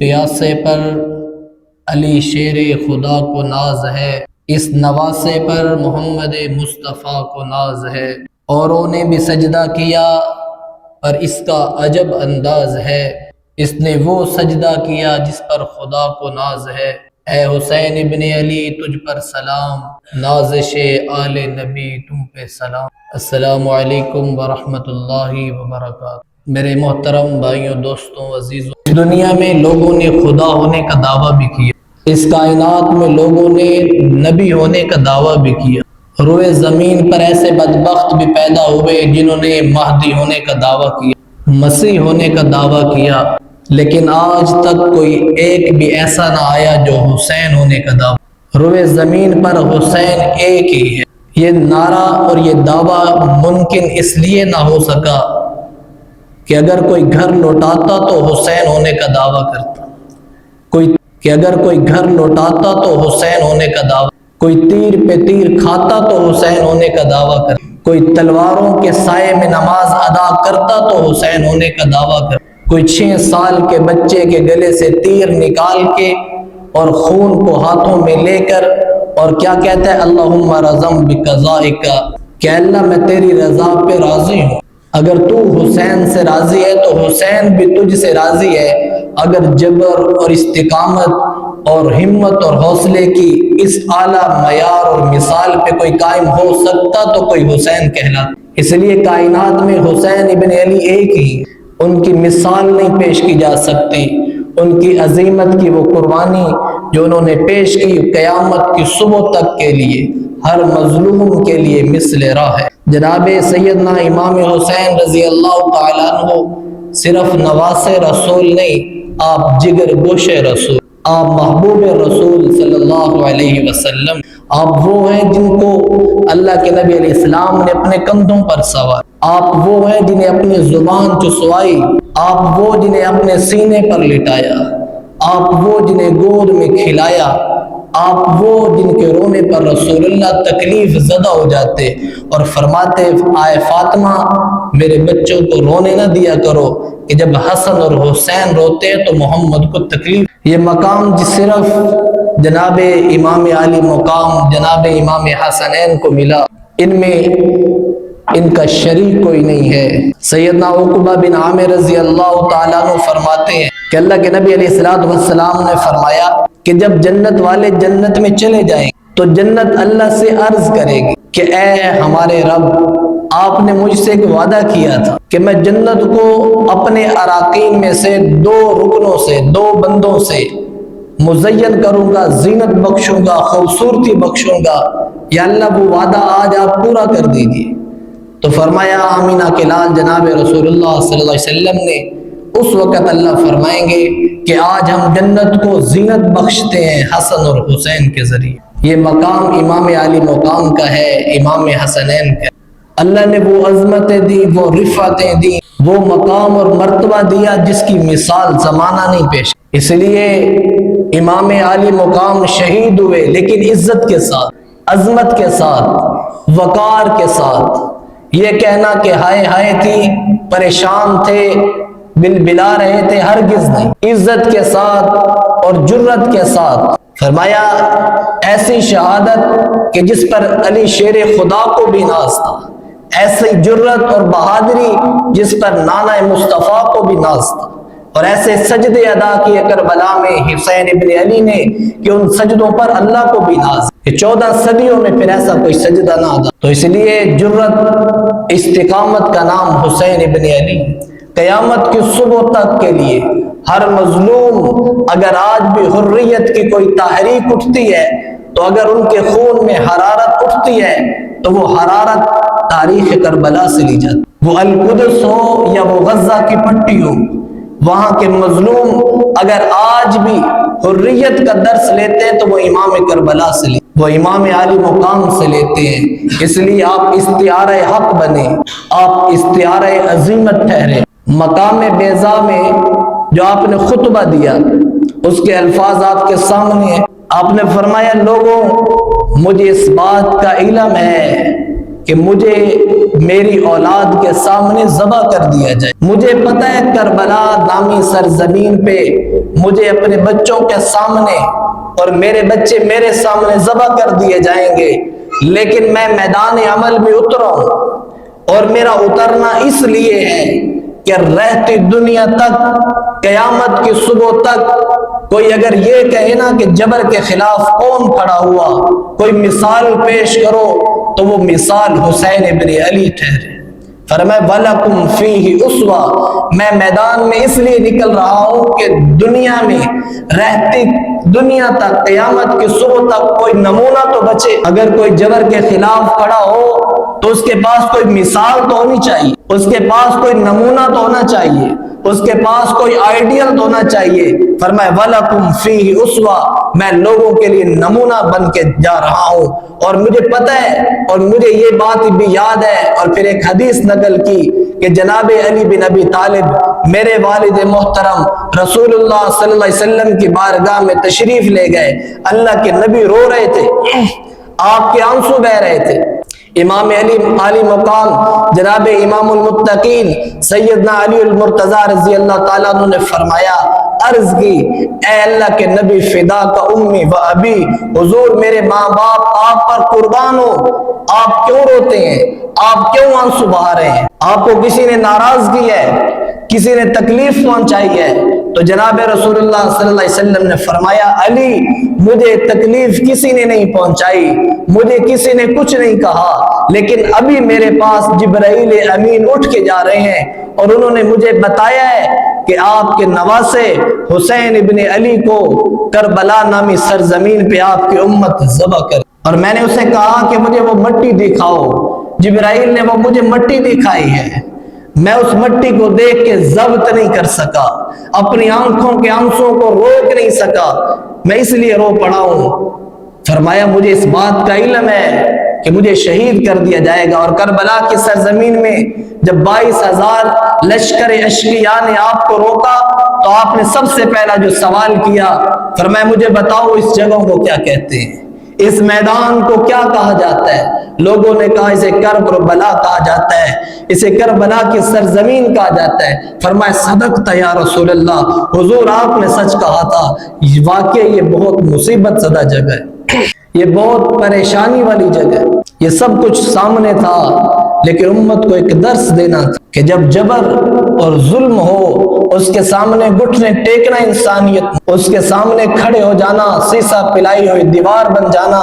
پیاسے پر علی شیر خدا کو ناز ہے، اس نواسے پر محمد مصطفیٰ کو ناز ہے۔ اوروں نے بھی سجدہ کیا پر اس کا عجب انداز ہے، اس نے وہ سجدہ کیا جس پر خدا کو ناز ہے۔ اے حسین ابن علی تجھ پر سلام، نازش آل نبی تم پہ سلام۔ السلام علیکم ورحمۃ اللہ وبرکاتہ۔ میرے محترم بھائیوں، دوستوں، عزیزوں، دنیا میں لوگوں نے خدا ہونے کا دعویٰ بھی کیا، اس کائنات میں لوگوں نے نبی ہونے کا دعویٰ بھی کیا، روئے زمین پر ایسے بدبخت بھی پیدا ہوئے جنہوں نے مہدی ہونے کا دعویٰ کیا، مسیح ہونے کا دعویٰ کیا، لیکن آج تک کوئی ایک بھی ایسا نہ آیا جو حسین ہونے کا دعویٰ۔ روئے زمین پر حسین ایک ہی ہے۔ یہ نعرہ اور یہ دعویٰ ممکن اس لیے نہ ہو سکا کہ اگر کوئی گھر لوٹاتا تو حسین ہونے کا دعویٰ کرتا، اگر کوئی گھر لوٹاتا تو حسین ہونے کا دعویٰ، کوئی تیر پہ تیر کھاتا تو حسین ہونے کا دعویٰ کرتا، کوئی تلواروں کے سائے میں نماز ادا کرتا تو حسین ہونے کا دعویٰ کرتا، کوئی 6 سال کے بچے کے گلے سے تیر نکال کے اور خون کو ہاتھوں میں لے کر اور کیا کہتا ہے، اللہم رضم بقضائک، کہ اللہ میں تیری رضا پہ راضی ہوں، اگر تو حسین سے راضی ہے تو حسین بھی تجھ سے راضی ہے۔ اگر جبر اور استقامت اور ہمت اور حوصلے کی اس اعلیٰ معیار اور مثال پہ کوئی قائم ہو سکتا تو کوئی حسین کہلاتا۔ اس لیے کائنات میں حسین ابن علی ایک ہی، ان کی مثال نہیں پیش کی جا سکتی، ان کی عظیمت کی وہ قربانی جو انہوں نے پیش کی قیامت کی صبح تک کے لیے، ہر مظلوم کے لیے مثل راہ ہے۔ جناب سیدنا امام حسین رضی اللہ تعالیٰ عنہ صرف نواس رسول نہیں، آپ جگر گوش رسول، آپ محبوب رسول صلی اللہ علیہ وسلم، آپ وہ ہیں جن کو اللہ کے نبی علیہ السلام نے اپنے کندھوں پر سوار، آپ وہ ہیں جنہیں اپنی زبان چسوائی، آپ وہ جنہیں اپنے سینے پر لٹایا، آپ وہ جنہیں گود میں کھلایا، آپ وہ جن کے رونے پر رسول اللہ تکلیف زدہ ہو جاتے اور فرماتے، آئے فاطمہ میرے بچوں کو رونے نہ دیا کرو کہ جب حسن اور حسین روتے تو محمد کو تکلیف۔ یہ مقام صرف جناب امام علی مقام جناب امام حسنین کو ملا، ان میں ان کا شریک کوئی نہیں ہے۔ سیدنا عقبہ بن عامر رضی اللہ تعالیٰ عنہ فرماتے ہیں کہ اللہ کے نبی علیہ السلام نے فرمایا کہ جب جنت والے جنت میں چلے جائیں تو جنت اللہ سے عرض کرے گی کہ اے ہمارے رب، آپ نے مجھ سے ایک وعدہ کیا تھا کہ میں جنت کو اپنے اراکین میں سے 2 رکنوں سے، 2 بندوں سے مزین کروں گا، زینت بخشوں گا، خوبصورتی بخشوں گا، یا اللہ وہ وعدہ آج آپ پورا کر دیجیے۔ تو فرمایا آمینہ کے لال جناب رسول اللہ صلی اللہ علیہ وسلم نے، اس وقت اللہ فرمائیں گے کہ آج ہم جنت کو زینت بخشتے ہیں حسن اور حسین کے ذریعے۔ یہ مقام امام علی مقام کا ہے، امام حسنین کا۔ اللہ نے وہ عظمتیں دی، وہ رفعتیں دی، وہ مقام اور مرتبہ دیا جس کی مثال زمانہ نہیں پیش۔ اس لیے امام علی مقام شہید ہوئے لیکن عزت کے ساتھ، عظمت کے ساتھ، وقار کے ساتھ۔ یہ کہنا کہ ہائے ہائے تھی، پریشان تھے، بلا رہے تھے، ہرگز نہیں، عزت کے ساتھ اور جرت کے ساتھ فرمایا ایسی شہادت کہ جس پر علی شیر خدا کو بھی ناز تھا، ایسی جرت اور بہادری جس پر نانا مصطفیٰ کو بھی ناز تھا، اور ایسے سجدے ادا کیے کربلا میں حسین ابن علی نے کہ ان سجدوں پر اللہ کو بھی ناز، کہ 14 صدیوں میں پھر ایسا کوئی سجدہ نہ ادا۔ تو اس لیے جرت، استقامت کا نام حسین ابن علی۔ قیامت کی صبح تک کے لیے ہر مظلوم، اگر آج بھی حریت کی کوئی تحریک اٹھتی ہے تو اگر ان کے خون میں حرارت اٹھتی ہے تو وہ حرارت تاریخ کربلا سے لی جاتی، وہ القدس ہو یا وہ غزہ کی پٹی ہو، وہاں کے مظلوم اگر آج بھی حریت کا درس لیتے ہیں تو وہ امام کربلا سے لیتے، وہ امام علی مقام سے لیتے ہیں۔ اس لیے آپ استعارہ حق بنے، آپ استعارہ عظیمت ٹھہرے۔ مقام بیضا میں جو آپ نے خطبہ دیا اس کے الفاظ آپ کے سامنے ہیں۔ آپ نے فرمایا، لوگوں مجھے اس بات کا علم ہے کہ مجھے میری اولاد کے سامنے ذبح کر دیا جائے۔ مجھے پتہ ہے کربلا نامی سرزمین پہ مجھے اپنے بچوں کے سامنے اور میرے بچے میرے سامنے ذبح کر دیے جائیں گے، لیکن میں میدان عمل میں اترا ہوں، اور میرا اترنا اس لیے ہے کہ رہتی دنیا تک، قیامت کی صبح تک کوئی اگر یہ کہے نا کہ جبر کے خلاف کون کھڑا ہوا، کوئی مثال پیش کرو، تو وہ مثال حسین ابن علی ٹھہرے۔ فرمایا وَلَكُمْ فِيهِ أُسْوَةٌ، میں میدان میں اس لیے نکل رہا ہوں کہ دنیا میں رہتی دنیا تک، قیامت کی صبح تک کوئی نمونہ تو بچے۔ اگر کوئی جبر کے خلاف کھڑا ہو تو اس کے پاس کوئی مثال تو ہونی چاہیے، اس کے پاس کوئی نمونہ تو ہونا چاہیے، اس کے پاس کوئی آئیڈیل تو ہونا چاہیے۔ فرمایا وَلَكُمْ فِيهِ أُسْوَةٌ، میں لوگوں کے لیے نمونہ بن کے جا رہا ہوں، اور مجھے پتہ ہے اور مجھے یہ بات بھی یاد ہے۔ اور پھر ایک حدیث نقل کی کہ جناب علی بن ابی طالب میرے والد محترم رسول اللہ صلی اللہ علیہ وسلم کی بارگاہ میں تشریف لے گئے، اللہ کے نبی رو رہے تھے، آپ کے آنسو بہ رہے تھے۔ امام علی مقام جناب امام المتقین سیدنا علی المرتضی رضی اللہ تعالیٰ عنہ نے فرمایا، عرض کی اے اللہ کے نبی فدا کا امی و ابی، حضور میرے ماں باپ آپ پر قربان ہو، آپ کیوں روتے ہیں، آپ کیوں آنسو بہا رہے ہیں، آپ کو کسی نے ناراض کیا ہے، کسی نے تکلیف پہنچائی ہے؟ تو جناب رسول اللہ صلی اللہ علیہ وسلم نے فرمایا علی مجھے تکلیف کسی نے نہیں پہنچائی، مجھے کسی نے کچھ نہیں کہا، لیکن ابھی میرے پاس جبرائیل امین اٹھ کے جا رہے ہیں اور انہوں نے مجھے بتایا ہے کہ آپ کے نواسے حسین ابن علی کو کربلا نامی سرزمین پہ آپ کی امت ذبح کر۔ اور میں نے اسے کہا کہ مجھے وہ مٹی دکھاؤ، جبرائیل نے وہ مجھے مٹی دکھائی ہے، میں اس مٹی کو دیکھ کے ضبط نہیں کر سکا، اپنی آنکھوں کے آنسوں کو روک نہیں سکا، میں اس لیے رو پڑا ہوں۔ فرمایا مجھے اس بات کا علم ہے کہ مجھے شہید کر دیا جائے گا، اور کربلا کی سرزمین میں جب 22,000 لشکر اشقیاء نے آپ کو روکا تو آپ نے سب سے پہلا جو سوال کیا، فرمایا مجھے بتاؤ اس جگہ کو کیا کہتے ہیں، اس میدان کو کیا کہا جاتا ہے؟ لوگوں نے کہا اسے کربلا کہا جاتا ہے، اسے کربلا کی سرزمین کہا جاتا ہے۔ فرمایا صدقت یا رسول اللہ، حضور آپ نے سچ کہا تھا، واقعی یہ بہت مصیبت زدہ جگہ ہے، یہ بہت پریشانی والی جگہ ہے، یہ سب کچھ سامنے تھا، لیکن امت کو ایک درس دینا تھا کہ جب جبر اور ظلم ہو اس کے سامنے گھٹنے ٹیکنا انسانیت، اس کے سامنے کھڑے ہو جانا، سیسا پلائی ہوئی دیوار بن جانا،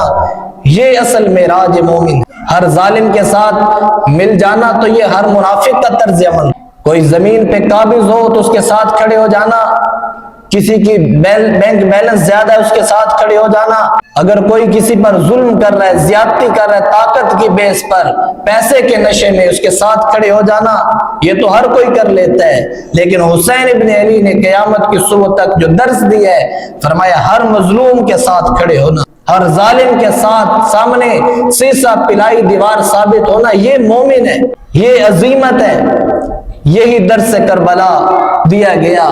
یہ اصل معراج مومن۔ ہر ظالم کے ساتھ مل جانا تو یہ ہر منافق کا طرز عمل۔ کوئی زمین پہ قابض ہو تو اس کے ساتھ کھڑے ہو جانا، کسی کی بینک بیلنس زیادہ ہے اس کے ساتھ کھڑے ہو جانا، اگر کوئی کسی پر ظلم کر رہا ہے، زیادتی کر رہا ہے طاقت کی بیس پر، پیسے کے نشے میں، اس کے ساتھ کھڑے ہو جانا، یہ تو ہر کوئی کر لیتا ہے، لیکن حسین ابن علی نے قیامت کی صبح تک جو درس دیا ہے، فرمایا ہر مظلوم کے ساتھ کھڑے ہونا، ہر ظالم کے ساتھ سامنے سیسا پلائی دیوار ثابت ہونا، یہ مومن ہے، یہ عظیمت ہے، یہی درس کربلا دیا گیا۔